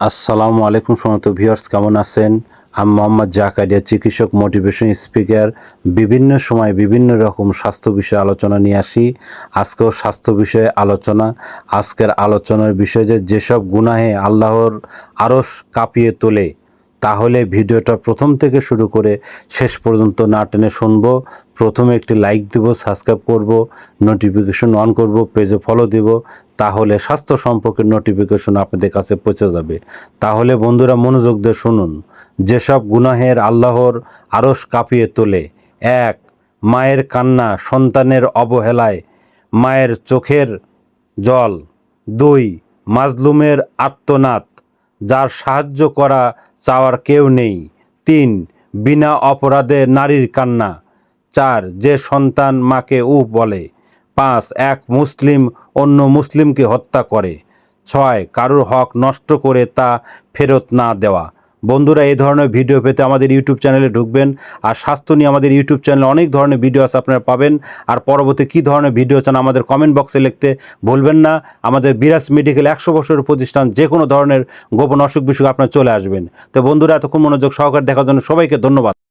আসসালামু আলাইকুম সমস্ত ভিউয়ার্স, কেমন আছেন? আমি মোহাম্মদ জাকারিয়া, চিকিৎসক, মোটিভেশন স্পিকার। বিভিন্ন সময় বিভিন্ন রকম স্বাস্থ্য বিষয়ে আলোচনা নিয়ে আসি। আজকেও স্বাস্থ্য বিষয়ে আলোচনা। আজকের আলোচনার বিষয় যেসব গুনাহে আল্লাহর আরশ কাঁপিয়ে তোলে, তাহলে ভিডিওটা প্রথম থেকে শুরু করে শেষ পর্যন্ত না টেনে শুনবো। প্রথমে একটি লাইক দিব, সাবস্ক্রাইব করব, নোটিফিকেশন অন করব, পেজে ফলো দিব, তাহলে স্বাস্থ্য সম্পর্কে নোটিফিকেশন আপনাদের কাছে পৌঁছে যাবে। তাহলে বন্ধুরা মনোযোগ দিয়ে শুনুন। যেসব গুনাহের আল্লাহর আরশ কাঁপিয়ে তোলে: 1. মায়ের কান্না সন্তানের অবহেলায়, মায়ের চোখের জল। 2. মাজলুমের আর্তনাদ, যার সাহায্য করা চাওয়ার কেউ নেই। 3. বিনা অপরাধে নারীর কান্না। 4. যে সন্তান মাকে উফ বলে। 5. এক মুসলিম অন্য মুসলিমকে হত্যা করে। 6. কারুর হক নষ্ট করে তা ফেরত না দেওয়া। বন্ধুরা, এই ধরনের ভিডিও পেতে আমাদের ইউটিউব চ্যানেলে ঢুকবেন। আর স্বাস্থ্য নিয়ে আমাদের ইউটিউব চ্যানেলে অনেক ধরনের ভিডিও আছে, আপনারা পাবেন। আর পরবর্তী কী ধরনের ভিডিও চান আমাদের কমেন্ট বক্সে লিখতে ভুলবেন না। আমাদের বিরাজ মেডিকেল 100 বছরের প্রতিষ্ঠান, যে কোনো ধরনের গোপন অসুখ বিসুখ আপনারা চলে আসবেন। তো বন্ধুরা, এতক্ষণ মনোযোগ সহকারে দেখার জন্য সবাইকে ধন্যবাদ।